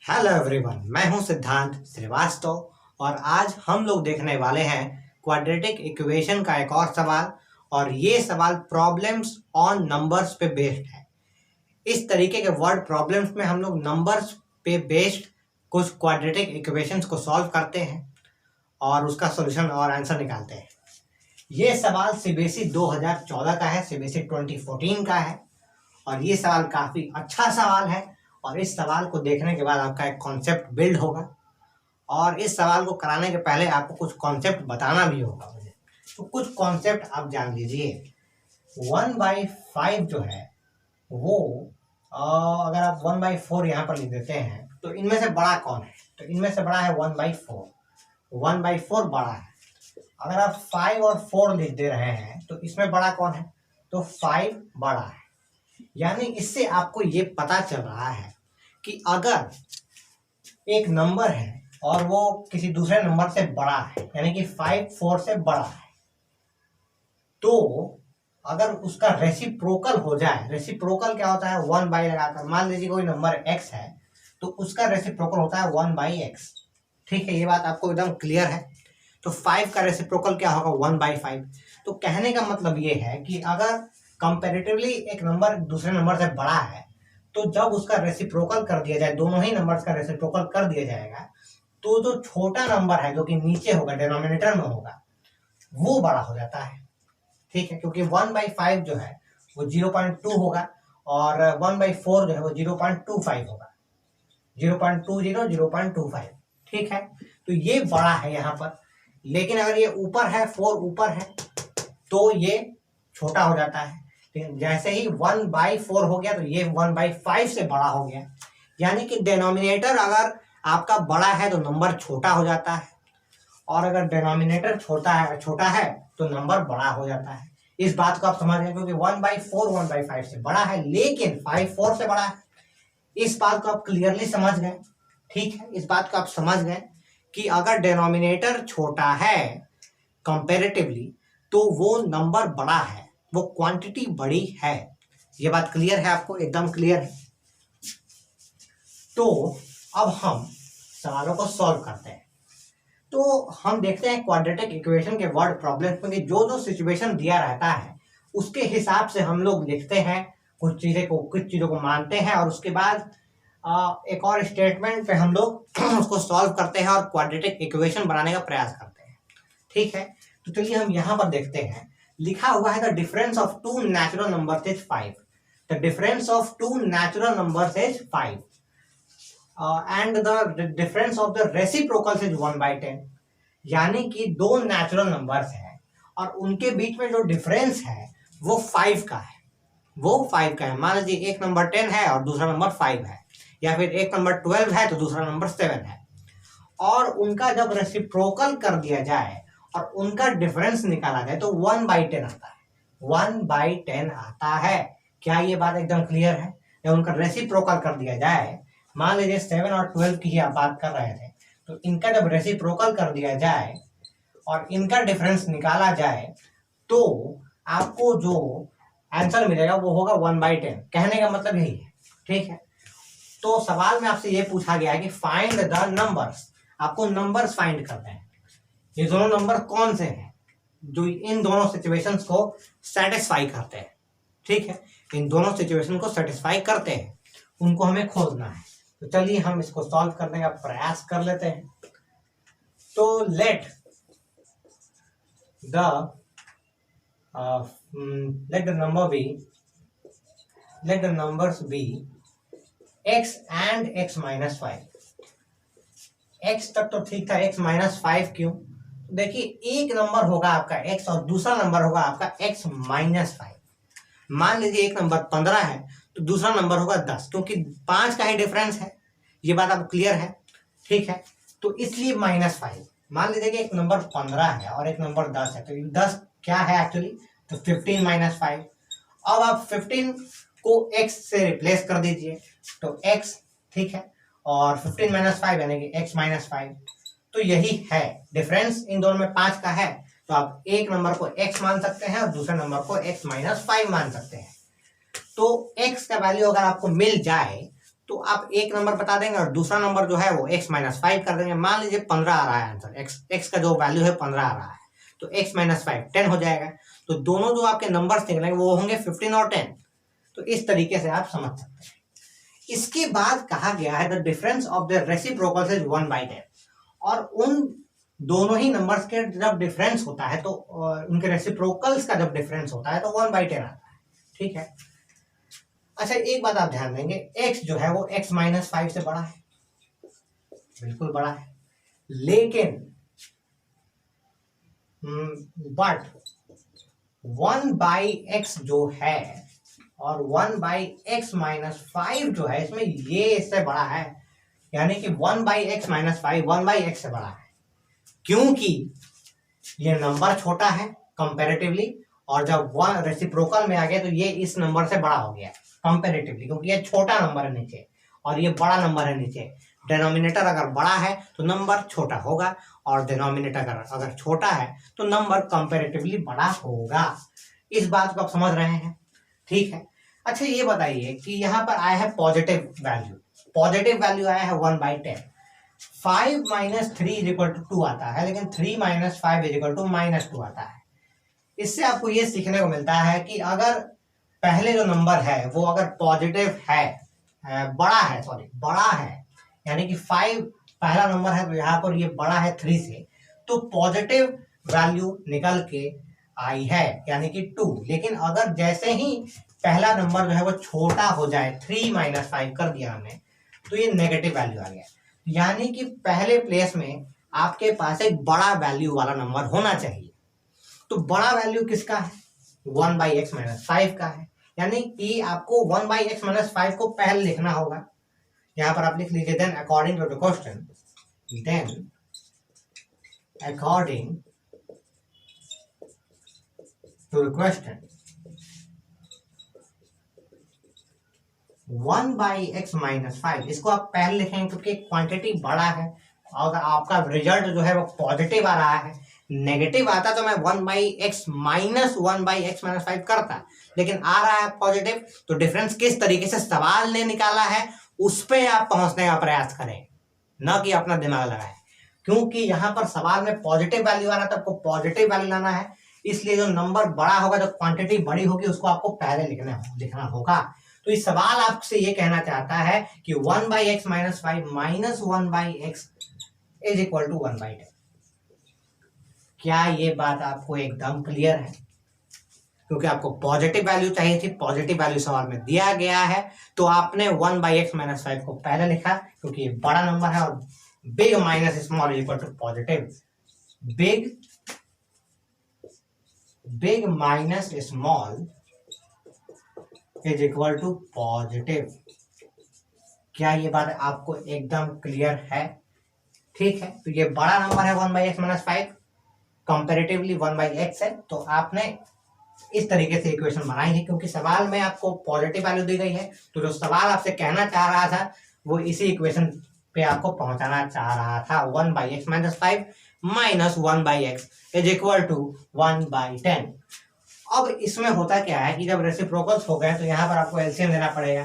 Hello everyone, मैं हूं सिद्धांत श्रीवास्तव और आज हम लोग देखने वाले हैं क्वाड्रेटिक इक्वेशन का एक और सवाल। और ये सवाल प्रॉब्लम्स ऑन नंबर्स पे बेस्ड है। इस तरीके के वर्ड प्रॉब्लम्स में हम लोग नंबर्स पे बेस्ड कुछ क्वाड्रेटिक इक्वेशंस को सॉल्व करते हैं और उसका सॉल्यूशन और आंसर निकालते हैं। ये सवाल सीबीएसई 2014 का है, सीबीएसई 2014 का है और ये सवाल काफ़ी अच्छा सवाल है। और इस सवाल को देखने के बाद आपका एक कॉन्सेप्ट बिल्ड होगा और इस सवाल को कराने के पहले आपको कुछ कॉन्सेप्ट बताना भी होगा मुझे। तो कुछ कॉन्सेप्ट आप जान लीजिए। 1/5 जो है वो अगर आप 1/4 यहाँ पर लिख देते हैं तो इनमें से बड़ा कौन है? तो इनमें से बड़ा है 1/4। 1/4 बड़ा है। अगर आप 5 और 4 लिख दे रहे हैं तो इसमें बड़ा कौन है? तो 5 बड़ा है। यानी इससे आपको ये पता चल रहा है कि अगर एक नंबर है और वो किसी दूसरे नंबर से बड़ा है, यानी कि 5 4 से बड़ा है, तो अगर उसका रेसिप्रोकल हो जाए, रेसिप्रोकल क्या होता है? 1/, लगाकर मान लीजिए कोई नंबर x है तो उसका रेसिप्रोकल होता है 1/x। ठीक है, ये बात आपको एकदम क्लियर है। तो 5 का रेसिप्रोकल क्या होगा? 1/5। तो कहने का मतलब ये है कि अगर कंपैरेटिवली एक नंबर दूसरे नंबर से बड़ा है तो जब उसका रेसिप्रोकल कर दिया जाए, दोनों ही नंबर्स का रेसिप्रोकल कर दिया जाएगा, तो जो छोटा नंबर है जो कि नीचे होगा, डिनोमिनेटर में होगा, वो बड़ा हो जाता है। ठीक है, क्योंकि 1/5 जो है वो 0.2 होगा और 1/4 जो है वो 0.25 होगा। 0.20 0.25। ठीक है, तो ये बड़ा है यहाँ पर। लेकिन अगर ये ऊपर है, 4 ऊपर है, तो ये छोटा हो जाता है। लेकिन जैसे ही 1/4 हो गया तो ये 1/5 से बड़ा हो गया। यानी कि डिनोमिनेटर अगर आपका बड़ा है तो नंबर छोटा हो जाता है, और अगर डिनोमिनेटर छोटा है तो नंबर बड़ा हो जाता है। इस बात को आप समझ गए, क्योंकि 1/4 1/5 से बड़ा है लेकिन 5 4 से बड़ा है। इस बात को आप क्लियरली समझ गए। ठीक है, इस बात को आप समझ गए कि अगर डिनोमिनेटर छोटा है कंपैरेटिवली तो वो नंबर बड़ा है, वो क्वांटिटी बड़ी है। ये बात क्लियर है आपको? एकदम क्लियर है। तो अब हम सवालों को सॉल्व करते हैं। तो हम देखते हैं क्वाड्रेटिक इक्वेशन के वर्ड प्रॉब्लम में जो जो सिचुएशन दिया रहता है उसके हिसाब से हम लोग लिखते हैं, कुछ चीज़ों को मानते हैं और उसके बाद एक और स्टेटमेंट पे हम लोग उसको सॉल्व करते हैं और क्वाड्रेटिक इक्वेशन बनाने का प्रयास करते हैं। ठीक है, तो चलिए हम यहाँ पर देखते हैं। लिखा हुआ है the difference of two natural numbers is 5। The difference of two natural numbers is 5 and the difference of the reciprocals is 1/10। यानी कि दो नेचुरल नंबर्स हैं और उनके बीच में जो डिफरेंस है वो 5 का है। वो 5 का है। मान लीजिए एक नंबर 10 है और दूसरा नंबर 5 है, या फिर एक नंबर 12 है तो दूसरा नंबर 7 है, और उनका जब रेसिप्रोकल कर दिया जाए और उनका डिफरेंस निकाला जाए तो 1/10 आता है। 1/10 आता है। क्या ये बात एकदम क्लियर है? जब उनका रेसिप्रोकल कर दिया जाए, मान लीजिए 7 और 12 की ही आप बात कर रहे थे, तो इनका जब रेसिप्रोकल कर दिया जाए और इनका डिफरेंस निकाला जाए तो आपको जो आंसर मिलेगा वो होगा 1/10। कहने का मतलब यही है। ठीक है, तो सवाल में आपसे ये पूछा गया है कि फाइंड द नंबर्स। आपको नंबर्स फाइंड करते हैं। ये दोनों नंबर कौन से हैं जो इन दोनों सिचुएशंस को सेटिस्फाई करते हैं? ठीक है, इन दोनों सिचुएशन को सेटिस्फाई करते हैं, उनको हमें खोजना है। तो चलिए हम इसको सॉल्व करने का प्रयास कर लेते हैं। तो let the numbers be x and x - 5। x तक तो ठीक था, x - 5 क्यों? देखिए, एक नंबर होगा आपका x और दूसरा नंबर होगा आपका x - 5। मान लीजिए एक नंबर 15 है तो दूसरा नंबर होगा 10, क्योंकि 5 का ही डिफरेंस है। ये बात आपको क्लियर है? ठीक है, तो इसलिए -5। मान लीजिए कि एक नंबर 15 है और एक नंबर 10 है, तो 10 क्या है एक्चुअली? तो 15 - 5। अब आप 15 को x से रिप्लेस कर दीजिए तो x, ठीक है, और 15 - 5 यानी कि x - 5। तो यही है डिफरेंस, इन दोनों में 5 का है। तो आप एक नंबर को x मान सकते हैं और दूसरे नंबर को x - 5 मान सकते हैं। तो x का वैल्यू अगर आपको मिल जाए तो आप एक नंबर बता देंगे और दूसरा नंबर जो है वो x माइनस 5 कर देंगे। मान लीजिए 15 आ रहा है आंसर, x का जो वैल्यू है 15 आ रहा है, तो x माइनस 5 10 हो जाएगा। तो दोनों जो आपके नंबर्स निकलेंगे वो होंगे 15 और 10। तो इस तरीके से आप समझ सकते हैं। इसके बाद कहा गया है the difference of the reciprocals is 1/10, और उन दोनों ही नंबर्स के जब डिफरेंस होता है तो उनके रेसिप्रोकल्स का जब डिफरेंस होता है तो 1/10 आता है। ठीक है। अच्छा, एक बात आप ध्यान देंगे, x जो है वो x माइनस 5 से बड़ा है, बिल्कुल बड़ा है, लेकिन बट 1/x जो है और 1/x माइनस 5 जो है, इसमें ये इससे बड़ा है, यानी कि 1/x माइनस 5 1/x से बड़ा है, क्योंकि ये नंबर छोटा है कंपैरेटिवली, और जब वन रेसिप्रोकल में आ गया तो ये इस नंबर से बड़ा हो गया कंपैरेटिवली, क्योंकि ये छोटा नंबर है नीचे और ये बड़ा नंबर है नीचे। डिनोमिनेटर अगर बड़ा है तो नंबर छोटा होगा, और डिनोमिनेटर अगर छोटा है तो नंबर कंपैरेटिवली बड़ा होगा। इस बात को आप समझ रहे हैं? ठीक है। अच्छा, ये बताइए कि यहाँ पर आया है पॉजिटिव वैल्यू, पॉजिटिव वैल्यू आया है 1/10। 5 माइनस 3 इज इक्वल टू 2 आता है, लेकिन 3 minus 5 is equal to minus 2 आता है। इससे आपको ये सीखने को मिलता है कि अगर पहले जो नंबर है वो अगर पॉजिटिव है, बड़ा है, सॉरी बड़ा है, यानी कि 5 पहला नंबर है तो यहाँ पर ये बड़ा है 3 से, तो पॉजिटिव वैल्यू निकल के आई है, यानी कि 2। लेकिन अगर जैसे ही पहला नंबर जो है वो छोटा हो जाए, 3 माइनस 5 कर दिया हमने, तो ये नेगेटिव वैल्यू आ गया। यानी कि पहले प्लेस में आपके पास एक बड़ा वैल्यू वाला नंबर होना चाहिए। तो बड़ा वैल्यू किसका है? 1/x माइनस 5 का है, यानी कि आपको 1/x माइनस 5 को पहले लिखना होगा। यहां पर आप लिख लीजिए then according to the question, then according to the question 1/x minus 5, इसको आप पहले लिखेंगे क्योंकि क्वांटिटी बड़ा है, और आपका रिजल्ट जो है वो पॉजिटिव आ रहा है। नेगेटिव आता तो मैं 1/x माइनस 1/x माइनस 5 करता, लेकिन आ रहा है पॉजिटिव, तो डिफरेंस किस तरीके से सवाल ने निकाला है उस पे आप पहुंचने का प्रयास करें, न कि अपना दिमाग लगाएं। क्योंकि यहाँ पर सवाल में पॉजिटिव वैल्यू आ रहा है तो आपको पॉजिटिव वैल्यू लाना है, इसलिए जो नंबर बड़ा होगा, जो क्वांटिटी बड़ी होगी, उसको आपको पहले लिखना होगा। तो इस सवाल आपसे ये कहना चाहता है कि 1/x minus 5 minus 1/x is equal to 1/10। क्या ये बात आपको एकदम क्लियर है? क्योंकि आपको पॉजिटिव वैल्यू चाहिए थी, पॉजिटिव वैल्यू सवाल में दिया गया है, तो आपने 1/x माइनस 5 को पहले लिखा, क्योंकि ये बड़ा नंबर है, और big minus small is equal to positive. Big minus small is equal to positive. क्या ये बात आपको एकदम क्लियर है? ठीक है। तो ये बड़ा नंबर है 1/x माइनस 5, कंपेरेटिवली 1/x है, तो आपने इस तरीके से इक्वेशन बनाई है, क्योंकि सवाल में आपको पॉजिटिव वैल्यू दी गई है, तो जो सवाल आपसे कहना चाह रहा था वो इसी इक्वेशन पे आपको पहुंचाना चाह रहा था। 1/x minus 5 minus 1/x is equal to 1/10। अब इसमें होता क्या है कि जब रेसिप्रोकल्स हो गए तो यहाँ पर आपको एलसीएम लेना पड़ेगा,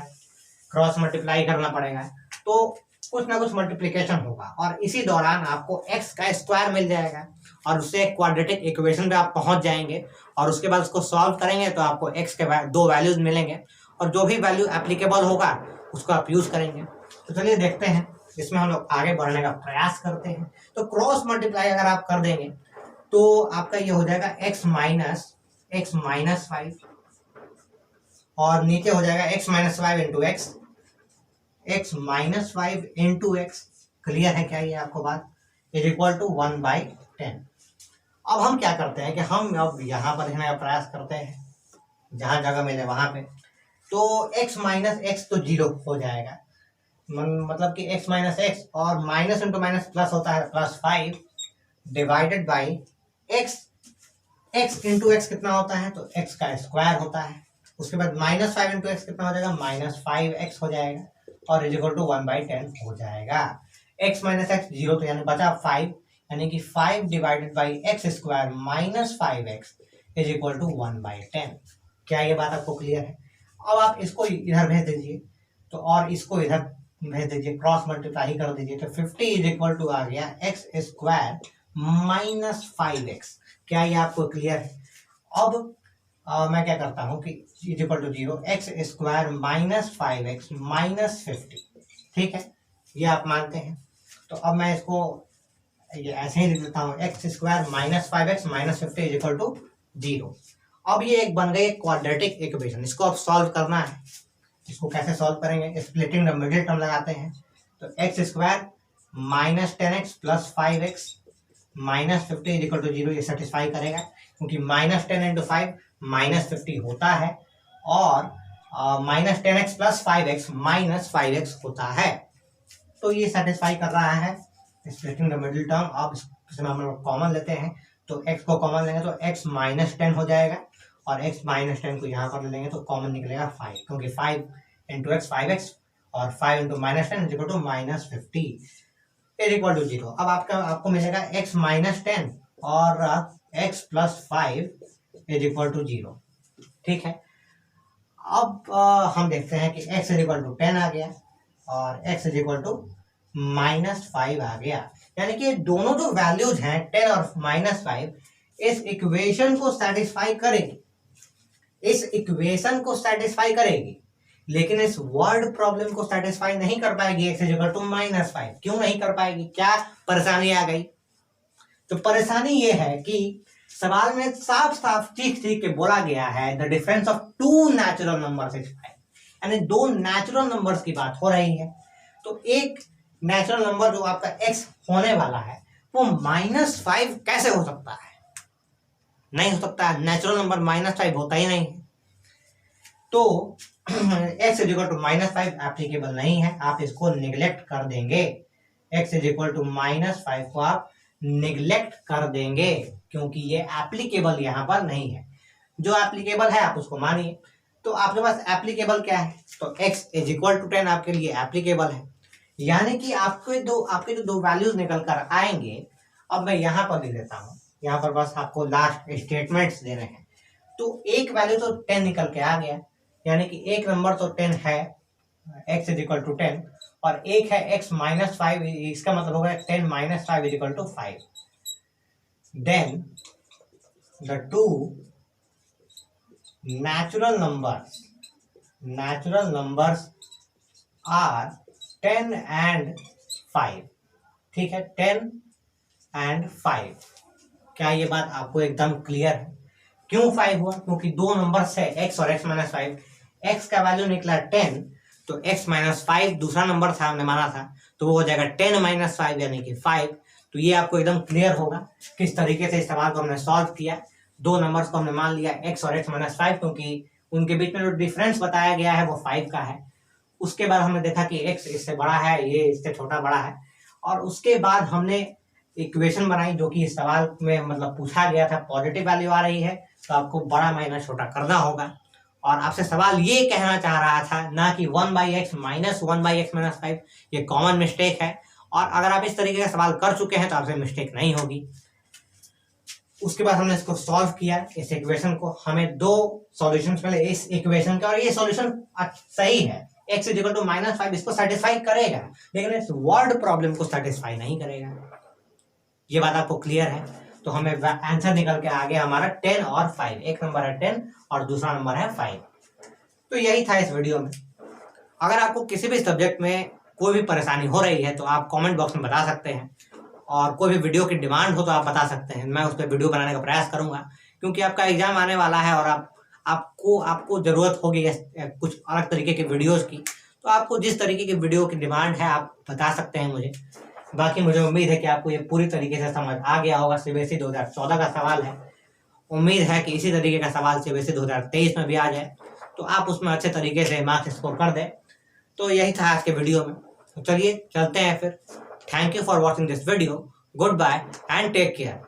क्रॉस मल्टीप्लाई करना पड़ेगा, तो कुछ ना कुछ मल्टीप्लिकेशन होगा, और इसी दौरान आपको x का स्क्वायर मिल जाएगा, और उससे एक क्वाड्रेटिक इक्वेशन पे आप पहुंच जाएंगे, और उसके बाद उसको सॉल्व करेंगे तो आपको x के दो वैल्यूज मिलेंगे, और जो भी वैल्यू एप्लीकेबल होगा उसको आप यूज करेंगे। तो चलिए देखते हैं, इसमें हम लोग आगे बढ़ने का प्रयास करते हैं। तो क्रॉस मल्टीप्लाई अगर आप कर देंगे तो आपका ये हो जाएगा x माइनस 5, और नीचे हो जाएगा x minus 5 into x minus 5 into x। Clear है क्या ये आपको बात? Is equal to 1/10। अब हम क्या करते हैं कि हम अब यहाँ पर लिखने का प्रयास करते हैं, जहां जगह मिले वहां पे। तो x माइनस एक्स तो 0 हो जाएगा, मतलब कि x माइनस एक्स, और माइनस इंटू माइनस प्लस होता है +5 divided by x into x कितना होता है? तो x का स्क्वायर होता है। उसके बाद -5 इंटू एक्स कितना हो जाएगा? -5x हो जाएगा, और इज इक्वल टू 1/10 हो जाएगा। x माइनस एक्स 0, तो यानी बचा 5, यानी कि 5 divided by x square minus 5x is equal to 1/10। क्या ये बात आपको क्लियर है? अब आप इसको इधर भेज दीजिए, तो और इसको इधर भेज दीजिए, क्रॉस मल्टीप्लाई कर दीजिए, तो 50 इज इक्वल टू आ गया एक्स स्क्वायर माइनस 5x। क्या ये आपको क्लियर है? अब मैं क्या करता हूँ कि is equal to 0, x square minus 5x minus 50, ठीक है, ये आप मानते हैं। तो अब मैं इसको ये ऐसे ही लिख देता हूँ, x square minus 5x minus 50 is equal to 0। अब ये एक बन गई क्वाड्रेटिक इक्वेशन, इसको अब सॉल्व करना है। इसको कैसे सॉल्व करेंगे? स्प्लिटिंग द मिडिल टर्म लगाते हैं, तो x square minus 10x plus 5x minus 50 is equal to 0, ये सेटिस्फाई करेगा क्योंकि माइनस 10 इंटू 5 माइनस 50 होता है और minus 10x plus 5x minus 5x होता है, तो ये सेटिस्फाई कर रहा है स्प्लिटिंग द मिडिल टर्म। अब इसमें हम लोग कॉमन लेते हैं, तो x को कॉमन लेंगे तो x माइनस 10 हो जाएगा और x माइनस 10 को यहाँ पर ले लेंगे तो कॉमन निकलेगा 5, क्योंकि 5 इंटू एक्स 5x और 5 into minus 10 is equal to minus 50 is equal to 0। अब आपको मिलेगा x माइनस 10 और x plus 5 is equal to 0, ठीक है। अब हम देखते हैं कि x इज इक्वल टू 10 आ गया और x is equal to minus 5 आ गया, यानी कि दोनों जो वैल्यूज हैं 10 और माइनस 5 इस इक्वेशन को सेटिस्फाई करेगी, इस इक्वेशन को सेटिस्फाई करेगी, लेकिन इस वर्ड प्रॉब्लम को सेटिस्फाई नहीं कर पाएगी x is equal to minus 5। क्यों नहीं कर पाएगी? क्या परेशानी आ गई? तो परेशानी ये है कि सवाल में साफ साफ चीख के बोला गया है the difference of two natural numbers is 5, यानी दो नेचुरल नंबर्स की बात हो रही है। तो एक नेचुरल नंबर जो आपका x होने वाला है वो माइनस 5 कैसे हो सकता है? नहीं हो सकता, नेचुरल नंबर माइनस 5 होता ही नहीं है। तो x is equal to minus 5 applicable नहीं है, आप इसको निगलेक्ट कर देंगे। x is equal to minus 5 को आप निगलेक्ट कर देंगे क्योंकि ये एप्लीकेबल यहाँ पर नहीं है। जो एप्लीकेबल है आप उसको मानिए। तो आपके पास एप्लीकेबल क्या है? तो x इज इक्वल टू 10 आपके लिए एप्लीकेबल है, यानी कि आपके जो दो वैल्यूज निकल कर आएंगे। अब मैं यहाँ पर लिख देता हूँ, यहाँ पर बस आपको लास्ट स्टेटमेंट्स देने हैं। तो एक वैल्यू तो 10 निकल के आ गया, यानी कि एक नंबर तो 10 है, x इज इक्वल टू 10, और एक है x माइनस 5, इसका मतलब होगा 10 minus 5 is equal to 5। Then the two natural numbers are 10 and 5, ठीक है, 10 and 5। क्या ये बात आपको एकदम क्लियर है? क्यों 5 हुआ? क्योंकि दो नंबर्स है x और x माइनस 5, x का वैल्यू निकला 10, तो x माइनस 5 दूसरा नंबर था, हमने माना था, तो वो हो जाएगा 10 माइनस 5 यानी कि 5। तो ये आपको एकदम क्लियर होगा किस तरीके से इस सवाल को हमने सॉल्व किया। दो नंबर्स को हमने मान लिया x और x माइनस 5, क्योंकि उनके बीच में जो डिफरेंस बताया गया है वो 5 का है। उसके बाद हमने देखा कि x इससे बड़ा है, ये इससे छोटा बड़ा है, और उसके बाद हमने इक्वेशन बनाई जो कि इस सवाल में मतलब पूछा गया था। पॉजिटिव वैल्यू आ रही है तो आपको बड़ा माइनस छोटा करना होगा, और आपसे सवाल ये कहना चाह रहा था ना कि 1/x माइनस 1/x माइनस 5, ये कॉमन मिस्टेक है। और अगर आप इस तरीके का सवाल कर चुके हैं तो आपसे मिस्टेक नहीं होगी। उसके बाद हमने इसको सॉल्व किया, इस इक्वेशन को। हमें दो सॉल्यूशंस मिले इस इक्वेशन का, और ये सॉल्यूशन सही है। x is equal to minus 5 इसको सेटिस्फाई करेगा, लेकिन इस वर्ड प्रॉब्लम को सेटिस्फाई नहीं करेगा। ये बात आपको क्लियर है? तो हमें आंसर निकल के आ गया हमारा 10 और 5। एक नंबर है 10 और दूसरा नंबर है 5। तो यही था इस वीडियो में। अगर आपको किसी भी सब्जेक्ट में कोई भी परेशानी हो रही है तो आप कमेंट बॉक्स में बता सकते हैं, और कोई भी वीडियो की डिमांड हो तो आप बता सकते हैं, मैं उस पर वीडियो बनाने का प्रयास करूंगा। क्योंकि आपका एग्जाम आने वाला है और आपको ज़रूरत होगी कुछ अलग तरीके के वीडियोस की, तो आपको जिस तरीके की वीडियो की डिमांड है आप बता सकते हैं मुझे। बाकी मुझे उम्मीद है कि आपको ये पूरी तरीके से समझ आ गया होगा। CBSE 2014 का सवाल है, उम्मीद है कि इसी तरीके का सवाल CBSE 2023 में भी आ जाए, तो आप उसमें अच्छे तरीके से मार्क्स स्कोर कर दें। तो यही था आज के वीडियो में। तो चलिए चलते हैं फिर। Thank you for watching this video. Good bye and take care.